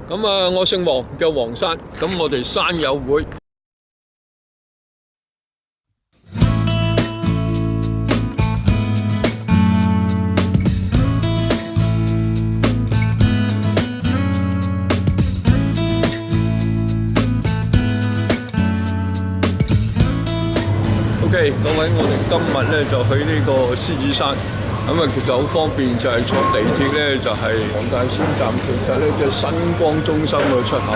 咁啊，我姓黃，叫黃山。咁我哋山友會。OK， 各位，我哋今日咧就去呢個獅子山，咁啊其實好方便，就係坐地鐵咧就係黃大仙站，其實咧就新光中心嘅出口。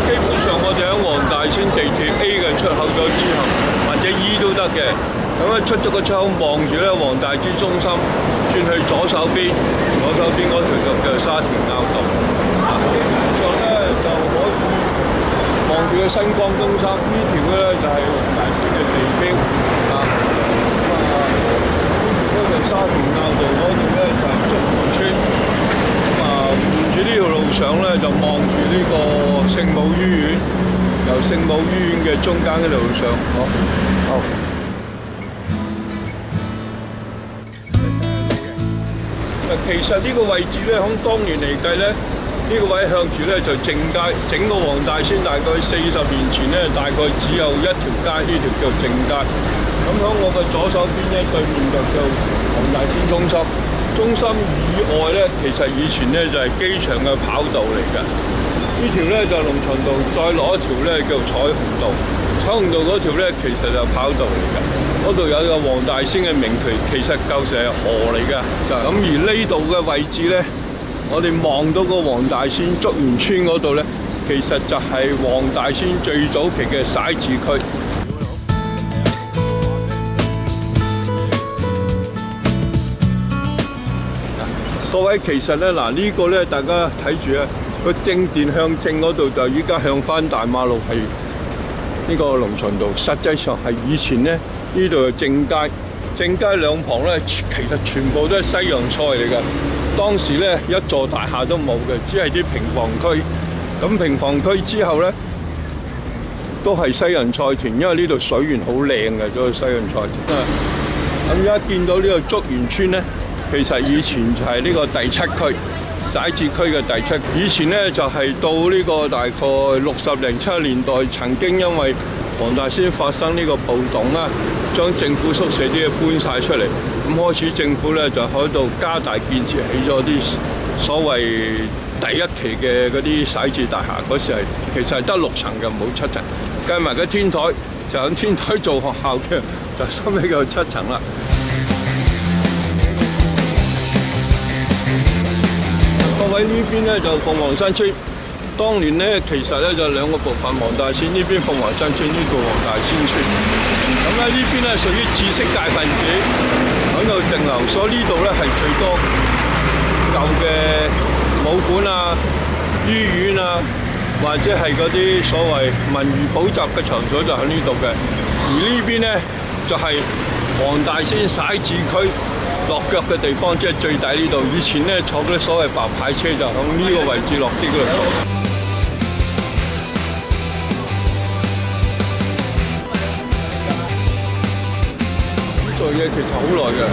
基本上我哋喺黃大仙地鐵 A 嘅出口咗之後，或者 E 都得嘅。咁一出咗個出口，望住咧黃大仙中心，轉去左手邊嗰條就叫沙田坳道。基本上咧就可以望住個新光中心，呢條咧就係黃大仙嘅地標啊。呢條沙田坳道嗰度咧就係竹園村。咁沿住呢條路上咧就望住呢個聖母醫院，由聖母醫院嘅中間嗰條路上，好。其實呢個位置咧，喺當年嚟計咧。呢個位向住咧就正街，整個黃大仙大概40年前咧，大概只有一條街，呢條叫正街。咁喺我嘅左手邊咧，對面就叫黃大仙中心。中心以外咧，其實以前咧就係機場嘅跑道嚟嘅。呢條咧就龍翔道，再落一條咧叫彩虹道。彩虹道嗰條咧其實就跑道嚟嘅。嗰度有個黃大仙嘅名渠，其實舊時係河嚟嘅。就咁而呢度嘅位置咧。我哋望到個黃大仙竹園村嗰度咧，其實就係黃大仙最早期嘅徙置區。各位，其實咧嗱，呢個咧大家睇住啊，個正電向正嗰度就依家向翻大馬路係呢個龍翔道，實際上係以前咧呢度係正街，正街兩旁咧其實全部都係西洋菜嚟㗎。當時咧一座大廈都冇嘅，只係啲平房區。咁平房區之後咧，都係西洋菜田，因為呢度水源好靚嘅，嗰個西洋菜田。咁而家見到呢個竹園村咧，其實以前就係呢個第7區徙置區嘅第7區。以前咧就係到呢個大概60零70年代，曾經因為黃大仙發生呢個暴動啦，將政府宿舍啲嘢搬晒出嚟。咁開始政府咧就喺度加大建設，起咗啲所謂第一期嘅嗰啲徙置大廈。嗰時係其實係得6層嘅，冇7層。計埋個天台，就喺天台做學校嘅，就收尾有7層啦。各位呢邊咧就鳳凰山村。當年咧其實咧就兩個部分，黃大仙呢邊鳳凰山村，呢個黃大仙村。咁咧呢邊咧屬於知識界分子喺度靜留，所以呢度咧係最多舊嘅武館啊、醫院啊，或者係嗰啲所謂文娛補習嘅場所就喺呢度嘅。而呢邊咧就係黃大仙徙置區落腳嘅地方，即係最底呢度。以前咧坐嗰啲所謂白牌車就喺呢個位置落啲嗰度坐。做嘢其實好耐嘅。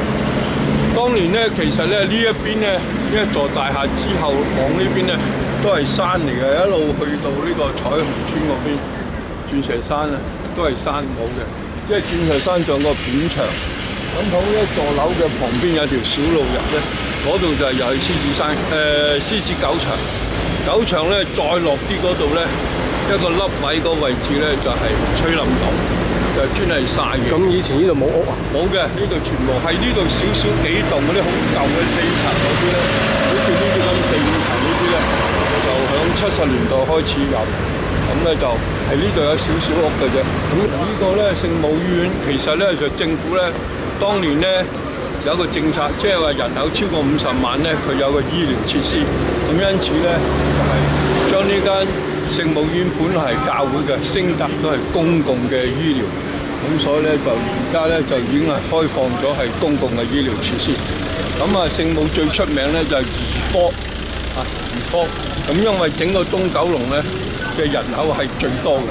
當年咧，其實咧呢一邊咧呢一座大廈之後，往呢邊咧都係山嚟嘅，一路去到呢個彩虹村嗰邊，鑽石山啊，都係山冇嘅。即係鑽石山上個片場，咁喺一座樓嘅旁邊有條小路入咧，嗰度就係又係獅子山獅子狗場。狗場咧再落啲嗰度咧，一個凹位個位置咧就係翠林洞。就專係曬嘅。咁以前呢度冇屋啊？冇嘅，呢度全部係呢度少少幾棟嗰啲好舊嘅4層嗰啲咧，好似呢啲咁4、5層呢啲咧，就響70年代開始有，咁咧就係呢度有少少屋嘅啫。咁呢個咧聖母醫院其實咧就政府咧當年咧有一個政策，即係話人口超過50萬咧，佢有個醫療設施，咁因此咧就係將呢間聖母醫院本來係教會嘅，升格都係公共嘅醫療。咁所以咧就而家咧就已經係開放咗係公共嘅醫療設施。咁聖母最出名咧就係兒科兒科。咁因為整個東九龍咧嘅人口係最多嘅。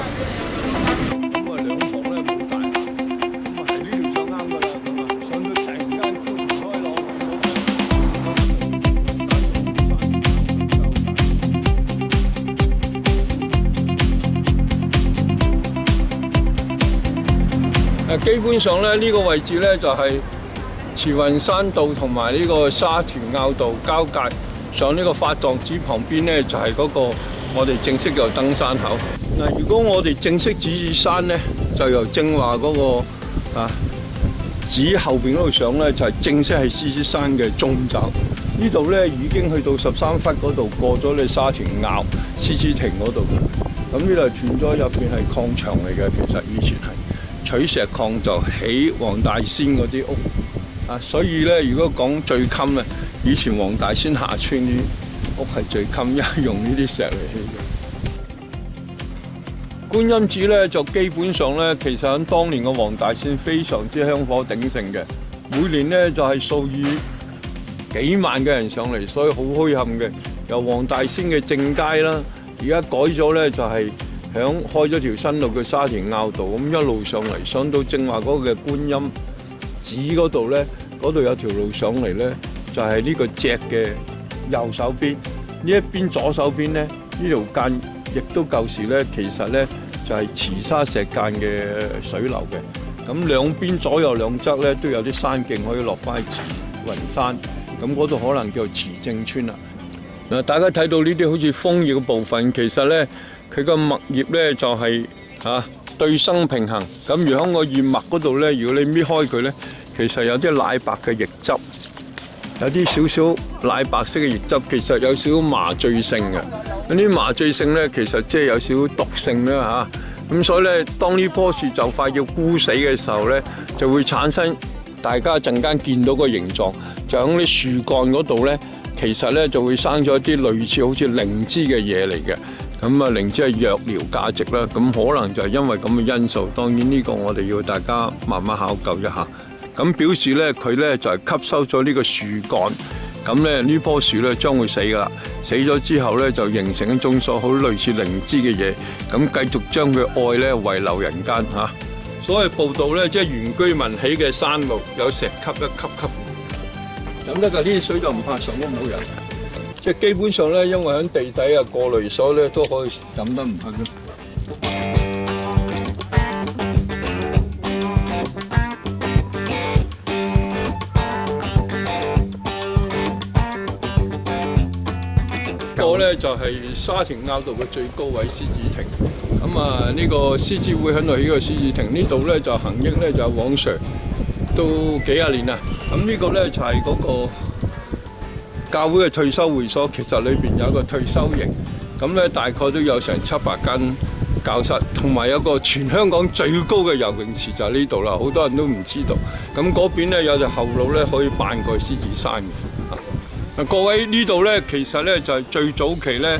基本上咧呢個位置咧就係慈雲山道同埋呢個沙田坳道交界，上呢個法藏寺旁邊咧就係嗰個我哋正式嘅登山口。嗱，如果我哋正式獅子山咧，就由正話嗰個寺後邊嗰度上咧，就係正式係獅子山嘅中爪。呢度咧已經去到13窟嗰度，過咗你沙田坳獅子亭嗰度。咁呢度斷咗入邊係礦場嚟嘅，其實以前係取石礦就起黃大仙嗰啲屋。所以咧，如果講最襟咧，以前黃大仙下村啲屋係最襟，因為用呢啲石嚟起嘅。觀音寺咧就基本上咧，其實喺當年嘅黃大仙非常之香火鼎盛嘅，每年咧就係數以幾萬嘅人上嚟，所以好墟冚嘅。由黃大仙嘅正街啦，而家改咗咧就係響開咗條新路嘅沙田坳道，咁一路上嚟，上到正話嗰個嘅觀音寺嗰度咧，嗰度有條路上嚟咧，就係呢個脊嘅右手邊，呢一邊左手邊咧，呢條間亦都舊時咧，其實咧就係慈沙石間嘅水流嘅。咁兩邊左右兩側咧都有啲山徑可以落翻去慈雲山，咁嗰度可能叫慈正村啦。嗱，大家睇到呢啲好似楓葉嘅部分，其實咧佢個脈葉咧就係對生平衡。咁如喺個葉脈嗰度咧，如果你搣開佢咧，其實有啲奶白嘅液汁，有啲少少奶白色嘅液汁，其實有少少麻醉性嘅。嗰啲麻醉性咧，其實即係有少少毒性啦嚇。咁所以咧，當呢棵樹就快要枯死嘅時候咧，就會產生大家陣間見到個形狀，就喺啲樹幹嗰度咧，其實咧就會生咗一啲類似好似靈芝嘅嘢嚟嘅。咁啊，靈芝係藥療價值啦。咁可能就係因為咁嘅因素。當然呢個我哋要大家慢慢考究一下。咁表示咧，佢咧就係吸收咗呢個樹幹。咁咧呢棵樹咧將會死㗎啦，死咗之後咧就形成一種所好類似靈芝嘅嘢，咁繼續將佢愛咧遺留人間嚇。所謂步道咧，即係原居民起嘅山路，有石級一級級，飲得㗎呢啲水就唔怕上都冇人。即係基本上咧，因為喺地底過濾所咧都可以飲得唔怕嘅。個咧就係沙田坳道嘅最高位獅子亭，咁呢個獅子會喺度起個獅子亭，呢度咧就行益咧就往常都幾廿年啦。咁呢個咧就係嗰個教會嘅退休會所，其實裏邊有一個退休營，咁咧大概都有成700間教室，同埋有個全香港最高嘅游泳池就喺呢度啦，好多人都唔知道。咁嗰邊咧有條後路咧可以扮過去獅子山嘅。各位呢度咧，其實咧就係最早期咧，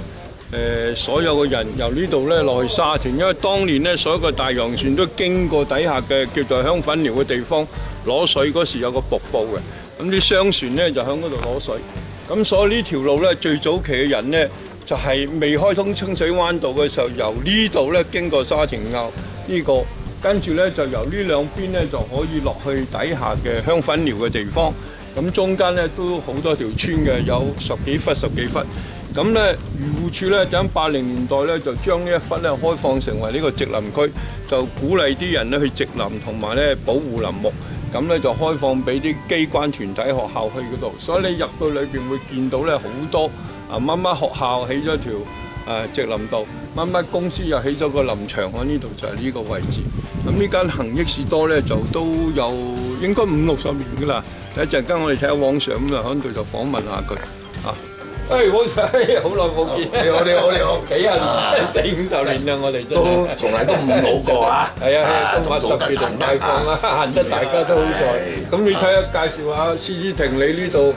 所有嘅人由呢度咧落去沙田，因為當年咧所有嘅大洋船都經過底下嘅叫做香粉寮嘅地方攞水，嗰時有個瀑布嘅，咁啲商船咧就喺嗰度攞水。咁所以呢條路咧最早期嘅人咧就係未開通清水灣道嘅時候，由呢度咧經過沙田坳呢個，跟住咧就由呢兩邊咧就可以落去底下嘅香粉寮嘅地方。咁中間咧都好多條村嘅，有十幾忽。咁咧漁護署咧就喺80年代咧就將呢一忽咧開放成為呢個植林區，就鼓勵啲人咧去植林同埋咧保護林木。咁咧就開放俾啲機關團體學校去嗰度，所以你入到裏邊會見到咧好多乜乜學校起咗條植林道，乜乜公司又起咗個林場喺呢度，就係呢個位置。咁呢間恒益士多咧就都有應該50-60年㗎啦。一陣間我哋睇下往常咁啊，喺度就訪問下佢嚇。往常好耐冇見。你好。幾廿年，40-50年啦，我哋真係。都從來都唔老過啊！係啊，今晚特別同大放啦，行得大家都好在。咁你睇下介紹下獅子亭，你呢度？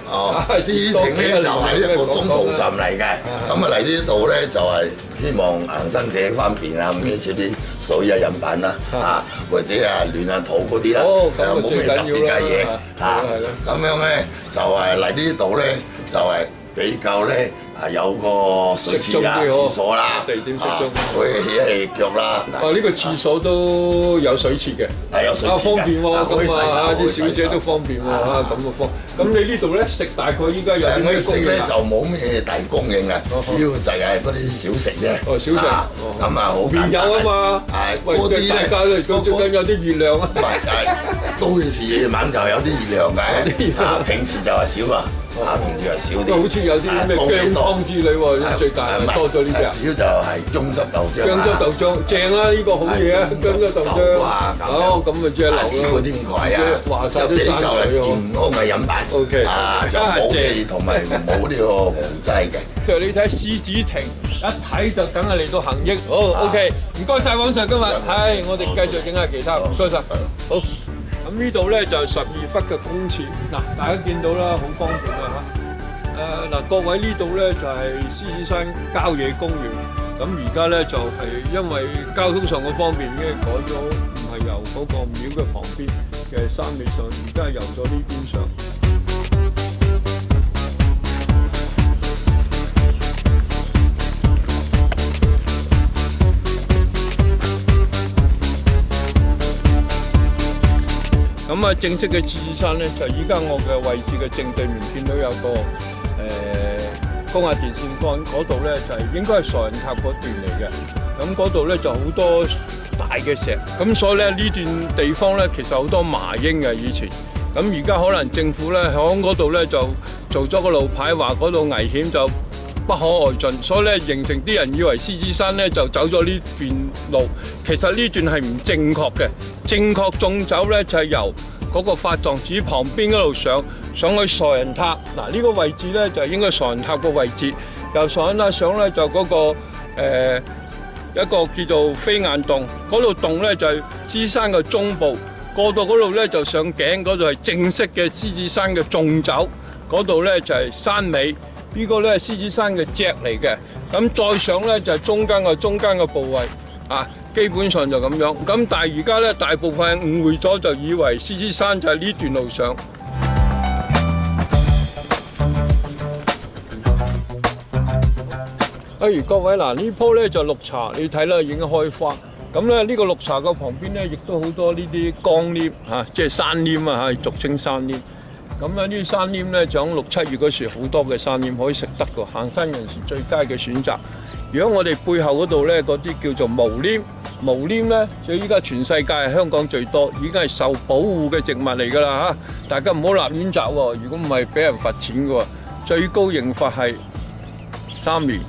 獅子亭咧就係一個中途站嚟嘅。咁啊嚟呢度咧就係希望行山者方便啊，唔記少啲水啊、飲品啦，或者暖下肚嗰啲啦，冇咩特別嘅嘢嚇。咁樣咧就係嚟呢度咧就係比較咧有個水池啊、廁所啦，地點適中，可以起腳啦。呢個廁所都有水池嘅，有水池方便喎，咁啊啲小姐都方便喎，咁嘅方。咁你呢度咧食大概依家有啲咩供應？食咧就冇咩大供應嘅，主要就係嗰啲小食啫。小食。咁啊好簡單。麵有啊嘛，嗰啲咧，大家咧最緊有啲熱量啊。唔係，都是夜晚就有啲熱量嘅，平時就係少啊。平時係少啲。好似有啲咩薑湯之類喎，最近多咗呢啲啊。主要就係薑汁豆漿。薑汁豆漿正啊！呢個好嘢啊！薑汁豆漿。咁咪即係流咯。天葵啊，話曬啲山水健康嘅飲品。O K。就冇氣同埋冇呢個糊劑嘅。對，你睇獅子亭，一睇就梗係嚟到恒益。好 OK，唔該晒黃 Sir今日。係，我哋繼續影下其他。唔該晒。好。咁呢度咧就係12忽嘅公廁，嗱大家見到啦，好方便啊嚇。嗱各位呢度咧就係獅子山郊野公園，咁而家咧就係因為交通上嘅方便，已經改咗，唔係由嗰個廟嘅旁邊嘅山尾上，而家係由咗呢邊上。咁啊，正式嘅獅子山咧，就依家我嘅位置嘅正對面，見到有個高壓電線桿嗰度咧，就係應該係傻人塔嗰段嚟嘅。咁嗰度咧就好多大嘅石，咁所以咧呢段地方咧其實好多麻鷹嘅以前。咁而家可能政府咧響嗰度咧就做咗個路牌，話嗰度危險就不可外進，所以咧形成啲人以為獅子山咧就走咗呢段路，其實呢段係唔正確嘅。正確縱走咧就係由嗰個法藏寺旁邊嗰度上去傻人塔。嗱呢個位置咧就係應該傻人塔個位置，由傻人塔上咧就嗰個一個叫做飛雁洞，嗰度洞咧就係獅子山嘅中部，過到嗰度咧就上頸嗰度係正式嘅獅子山嘅縱走，嗰度咧就係山尾。呢個咧係獅子山嘅脊嚟嘅，咁再上咧就係中間嘅部位啊，基本上就咁樣。咁但係而家咧大部分人誤會咗，就以為獅子山就係呢段路上。各位嗱，呢棵咧就綠茶，你睇啦已經開花。咁咧呢個綠茶嘅旁邊咧，亦都好多呢啲江稔嚇，即係山稔啊嚇，俗稱山稔。咁呢啲山稔咧，就喺6、7月嗰時好多嘅山稔可以食得㗎，行山人士最佳嘅選擇。如果我哋背後嗰度咧，嗰啲叫做毛稔，毛稔咧，所以依家全世界係香港最多，已經係受保護嘅植物嚟㗎啦嚇。大家唔好立亂摘喎，如果唔係俾人罰錢㗎喎。最高刑罰係3年，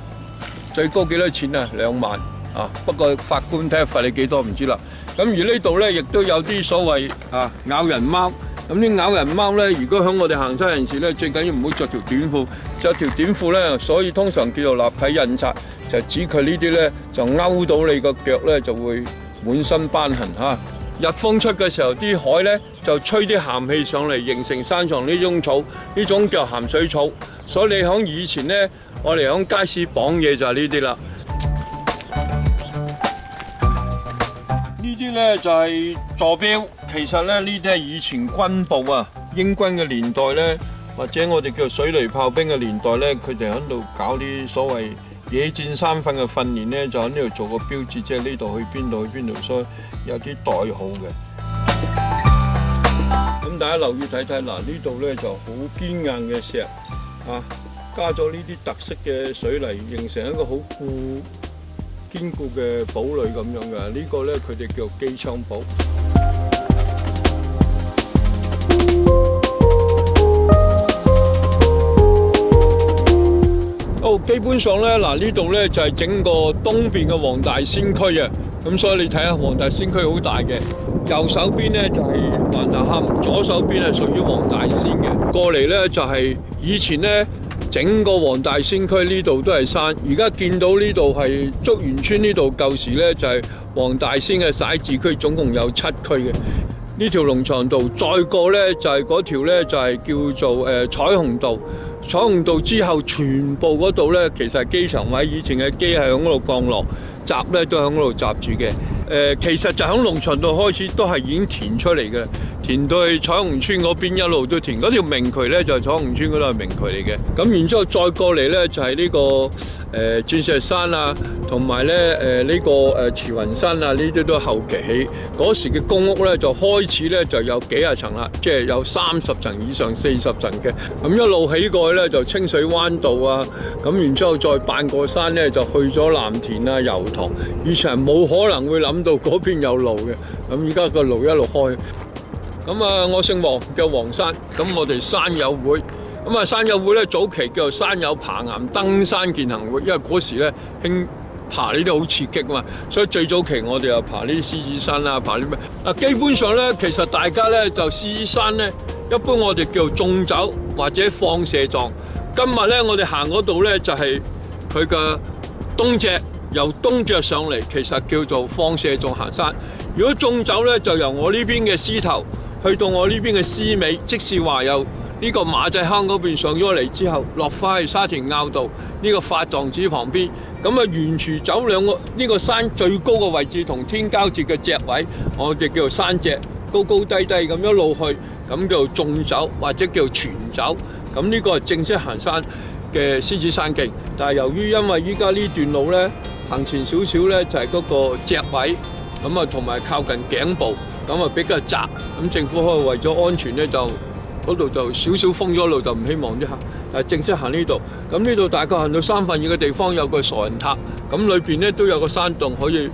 最高幾多錢啊？2萬啊！不過法官睇下罰你幾多唔知啦。咁而呢度咧，亦都有啲所謂咬人貓。咁啲咬人貓咧，如果響我哋行山人士咧，最緊要唔好着條短褲，着條短褲咧，所以通常叫做立體印刷，就指佢呢啲咧就勾到你個腳咧，就會滿身斑痕嚇。日風出嘅時候，啲海咧就吹啲鹹氣上嚟，形成山上呢種草，呢種叫鹹水草。所以你響以前咧，我哋響街市綁嘢就係呢啲啦。呢啲咧就係座標。其實咧，呢啲係以前軍部啊，英軍嘅年代咧，或者我哋叫水雷炮兵嘅年代咧，佢哋喺度搞啲所謂野戰山訓嘅訓練咧，就喺呢度做個標誌，即係呢度去邊度去邊度，所以有啲代號嘅。咁大家留意睇睇，嗱呢度咧就好堅硬嘅石啊，加咗呢啲特色嘅水泥，形成一個好堅固嘅堡壘咁樣嘅。呢個咧佢哋叫機槍堡。基本上咧，嗱呢度咧就係整個東邊嘅黃大仙區啊，咁所以你睇下黃大仙區好大嘅，右手邊咧就係橫頭磡，左手邊係屬於黃大仙嘅。過嚟咧就係以前咧整個黃大仙區呢度都係山，而家見到呢度係竹園村呢度舊時咧就係黃大仙嘅徙置區，總共有7區嘅。呢條龍翔道再過咧就係嗰條咧就係叫做彩虹道。彩虹道之後，全部嗰度咧，其實係機場位，以前嘅機係喺嗰度降落，閘咧都喺嗰度閘住嘅。其實就喺龍翔道開始都係已經填出嚟嘅，填到去彩虹村嗰邊一路都填。嗰條明渠咧就係彩虹村嗰度係明渠嚟嘅。咁然之後再過嚟咧就係呢個鑽石山啊，同埋咧呢個慈雲山啊，呢啲都後期起。嗰時嘅公屋咧就開始咧就有幾廿層啦，即係有30層以上、40層嘅。咁一路起過去咧就清水灣道啊，咁然之後再扮過山咧就去咗藍田啊、油塘。以前係冇可能會諗到嗰邊有路嘅，咁而家個路一路開。咁啊，我姓黃，叫黃山。咁我哋山友會，咁啊山友會咧早期叫做山友爬岩登山健行會，因為嗰時咧興爬呢啲好刺激啊嘛，所以最早期我哋又爬呢啲獅子山啊，爬啲咩啊。基本上咧，其實大家咧就獅子山咧，一般我哋叫做縱走或者放射狀。今日咧我哋行嗰度咧就係佢嘅東脊。由東脊上嚟，其實叫做放射狀行山。如果縱走咧，就由我呢邊嘅獅頭去到我呢邊嘅獅尾，即是話由呢個馬仔坑嗰邊上咗嚟之後，落翻去沙田坳道呢個法狀寺旁邊，咁啊沿住走兩個呢個山最高嘅位置同天交接嘅脊位，我哋叫做山脊，高高低低咁一路去，咁叫做縱走或者叫做全走。咁呢個係正式行山嘅獅子山徑，但係由於因為依家呢段路咧，行前少少咧就係嗰個脊位，咁啊同埋靠近頸部，咁啊比較窄，咁政府可以為咗安全咧就嗰度就少少封咗路，就唔希望啲客，但係正式行呢度。咁呢度大概行到3分2嘅地方有個傻人塔，咁裏邊咧都有個山洞可以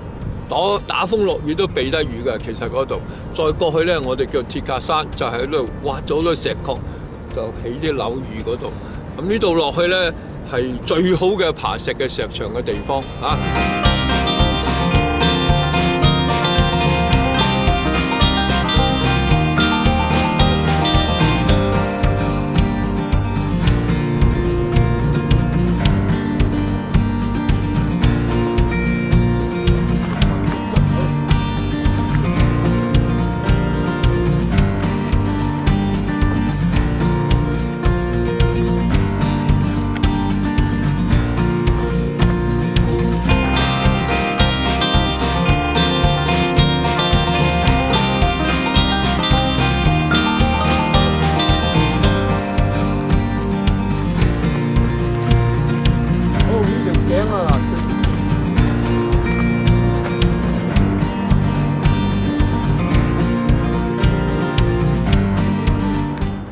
打風落雨都避得雨嘅。其實嗰度再過去咧，我哋叫鐵架山，就喺度挖咗好多石礦，就起啲樓宇嗰度。咁呢度落去咧，係最好嘅爬石嘅石場嘅地方啊！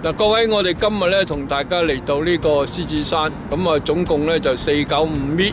嗱，各位，我哋今日咧同大家嚟到呢個獅子山，咁啊總共咧就495米。